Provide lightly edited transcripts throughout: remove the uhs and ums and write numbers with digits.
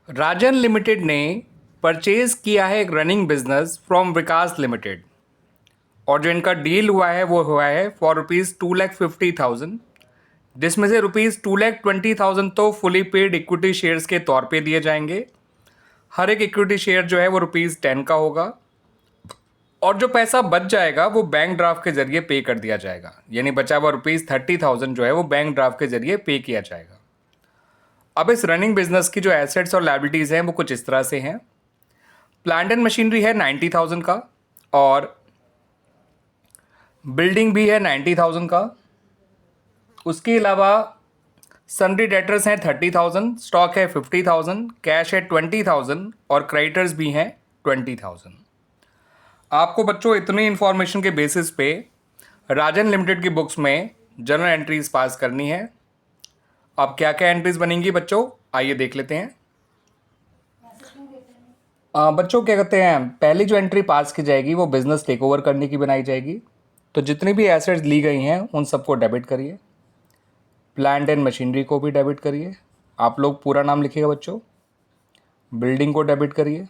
राजन limited ने purchase किया है एक running business from Vikas limited और जो इनका डील हुआ है वो हुआ है फॉर ₹2,50,000, जिसमें से ₹2,20,000 तो फुली पेड इक्विटी शेयर्स के तौर पे दिए जाएंगे। हर एक इक्विटी शेयर जो है वो ₹10 का होगा और जो पैसा बच जाएगा वो बैंक ड्राफ्ट के जरिए पे कर दिया जाएगा, यानी बचा हुआ ₹30,000 जो है वो बैंक ड्राफ्ट के जरिए पे किया जाएगा। अब इस रनिंग बिजनेस की जो एसेट्स और लायबिलिटीज़ हैं वो कुछ इस तरह से हैं। प्लांट एंड मशीनरी है 90,000 का और बिल्डिंग भी है 90,000 का। उसके अलावा सन्ड्री डेटर्स हैं 30,000, स्टॉक है 50,000, कैश है 20,000 और क्रेडिटर्स भी हैं 20,000। आपको बच्चों इतनी इन्फॉर्मेशन के बेसिस पे राजन लिमिटेड की बुक्स में जर्नल एंट्रीज पास करनी है। अब क्या क्या एंट्रीज बनेंगी बच्चों, आइए देख लेते हैं। बच्चों क्या कहते हैं, पहली जो एंट्री पास की जाएगी वो बिजनेस टेक ओवर करने की बनाई जाएगी। तो जितनी भी एसेट्स ली गई हैं उन सबको डेबिट करिए, प्लांट एंड मशीनरी को भी डेबिट करिए। आप लोग पूरा नाम लिखिएगा बच्चों। बिल्डिंग को डेबिट करिए।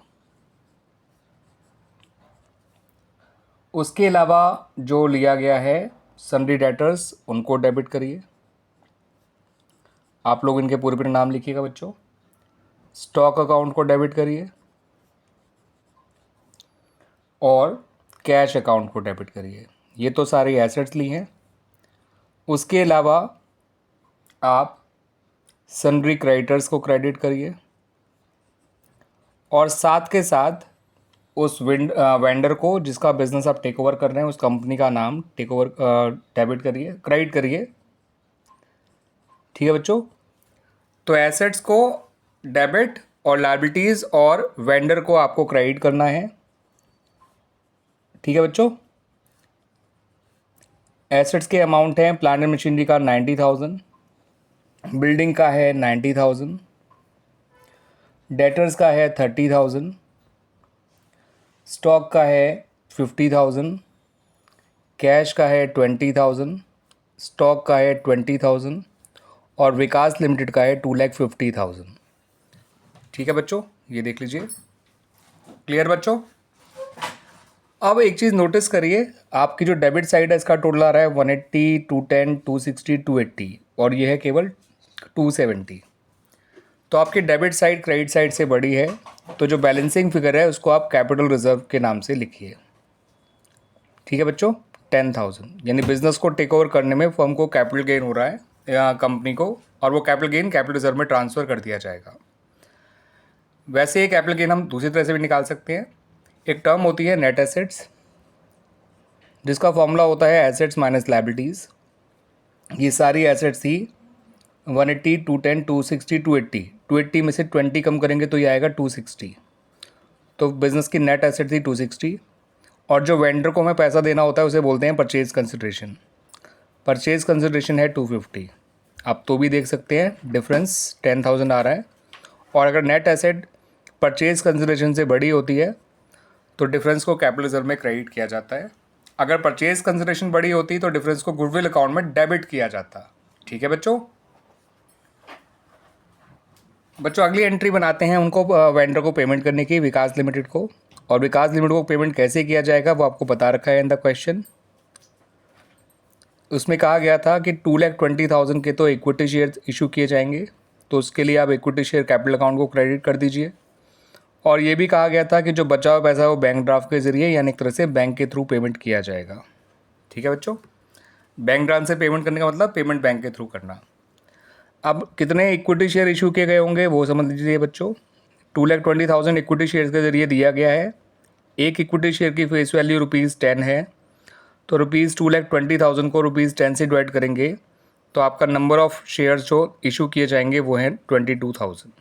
उसके अलावा जो लिया गया है सन्ड्री डेटर्स उनको डेबिट करिए। आप लोग इनके पूरे पूरे नाम लिखिएगा बच्चों। स्टॉक अकाउंट को डेबिट करिए और कैश अकाउंट को डेबिट करिए। ये तो सारी एसेट्स ली हैं। उसके अलावा आप सन्ड्री क्रेडिटर्स को क्रेडिट करिए और साथ के साथ उस वेंडर को जिसका बिजनेस आप टेक ओवर कर रहे हैं उस कंपनी का नाम टेक ओवर डेबिट करिए, क्रेडिट करिए। ठीक है बच्चों, तो एसेट्स को डेबिट और लायबिलिटीज़ और वेंडर को आपको क्रेडिट करना है। ठीक है बच्चों, एसेट्स के अमाउंट हैं प्लांट एंड मशीनरी का 90,000, बिल्डिंग का है 90,000, डेटर्स का है 30,000, स्टॉक का है 50,000, कैश का है 20,000, स्टॉक का है 20,000 और विकास लिमिटेड का है 2,50,000। ठीक है बच्चों, ये देख लीजिए। क्लियर बच्चों। अब एक चीज़ नोटिस करिए, आपकी जो डेबिट साइड है इसका टोटल आ रहा है 180, 210, 260, 280 और ये है केवल 270। तो आपकी डेबिट साइड क्रेडिट साइड से बड़ी है, तो जो बैलेंसिंग फिगर है उसको आप कैपिटल रिजर्व के नाम से लिखिए। ठीक है बच्चों, 10,000 यानी बिजनेस को टेक ओवर करने में फर्म को कैपिटल गेन हो रहा है या कंपनी को, और वो कैपिटल गेन कैपिटल रिजर्व में ट्रांसफ़र कर दिया जाएगा। वैसे ये कैपिटल गेन हम दूसरी तरह से भी निकाल सकते हैं। एक टर्म होती है नेट एसेट्स, जिसका फॉर्मूला होता है एसेट्स माइनस लायबिलिटीज़। ये सारी एसेट्स थी 180, 210, 260, 280। 280 में से 20 कम करेंगे तो ये आएगा 260। तो बिज़नेस की नेट एसेट थी 260 और जो वेंडर को हमें पैसा देना होता है उसे बोलते हैं परचेज कंसिडरेशन। परचेज कंसिडरेशन है 250। आप तो भी देख सकते हैं डिफरेंस 10,000 आ रहा है। और अगर नेट एसेट परचेज कंसिडरेशन से बड़ी होती है तो डिफरेंस को कैपिटल रिजर्व में क्रेडिट किया जाता है। अगर परचेज कंसिडरेशन बड़ी होती तो डिफरेंस को गुडविल अकाउंट में डेबिट किया जाता। ठीक है बच्चों। अगली एंट्री बनाते हैं उनको वेंडर को पेमेंट करने की, विकास लिमिटेड को। और विकास लिमिटेड को पेमेंट कैसे किया जाएगा वो आपको बता रखा है इन द क्वेश्चन। उसमें कहा गया था कि 2,20,000 के तो इक्विटी शेयर इशू किए जाएंगे, तो उसके लिए आप इक्विटी शेयर कैपिटल अकाउंट को क्रेडिट कर दीजिए। और ये भी कहा गया था कि जो बचा हुआ पैसा है वो बैंक ड्राफ्ट के ज़रिए यानी एक तरह से बैंक के थ्रू पेमेंट किया जाएगा। ठीक है बच्चों, बैंक ड्राफ्ट से पेमेंट करने का मतलब पेमेंट बैंक के थ्रू करना। अब कितने इक्विटी शेयर इशू किए गए होंगे वो समझ लीजिए बच्चों। 2,20,000 इक्विटी शेयर के ज़रिए दिया गया है। एक इक्विटी शेयर की फेस वैल्यू ₹10 है, तो ₹2,20,000 को ₹10 से डिवाइड करेंगे तो आपका नंबर ऑफ़ शेयर्स जो इशू किए जाएंगे वो हैं 22,000।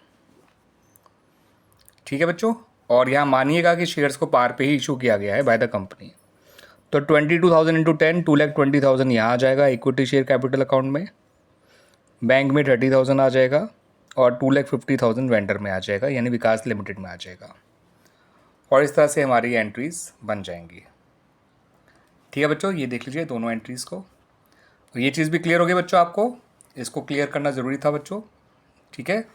ठीक है बच्चों, और यहाँ मानिएगा कि शेयर्स को पार पे ही इशू किया गया है बाय द कंपनी। तो 22,000 इंटू 10, 2,20,000 यहाँ आ जाएगा इक्विटी शेयर कैपिटल अकाउंट में। बैंक में 30,000 आ जाएगा और 2,50,000 वेंडर में आ जाएगा यानी विकास लिमिटेड में आ जाएगा। और इस तरह से हमारी एंट्रीज़ बन जाएंगी। ठीक है बच्चों, ये देख लीजिए दोनों एंट्रीज़ को। तो ये चीज़ भी क्लियर हो गई बच्चों आपको, इसको क्लियर करना ज़रूरी था बच्चों। ठीक है,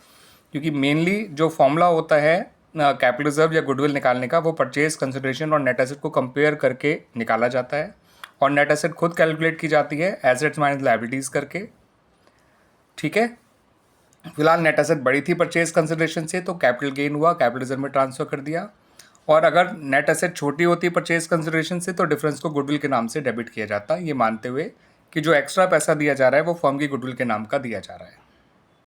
क्योंकि मेनली जो फॉर्मूला होता है कैपिटल रिजर्व या गुडविल निकालने का, वो परचेज कंसिडरेशन और नेट एसेट को कंपेयर करके निकाला जाता है, और नेट एसेट खुद कैलकुलेट की जाती है एसेट्स माइनस लायबिलिटीज़ करके। ठीक है, फिलहाल नेट एसेट बड़ी थी परचेज कंसिडरेशन से, तो कैपिटल गेन हुआ, कैपिटल रिजर्व में ट्रांसफर कर दिया। और अगर नेट एसेट छोटी होती परचेज कंसिडरेशन से, तो डिफरेंस को गुडविल के नाम से डेबिट किया जाता, ये मानते हुए कि जो एक्स्ट्रा पैसा दिया जा रहा है वो फर्म की गुडविल के नाम का दिया जा रहा है।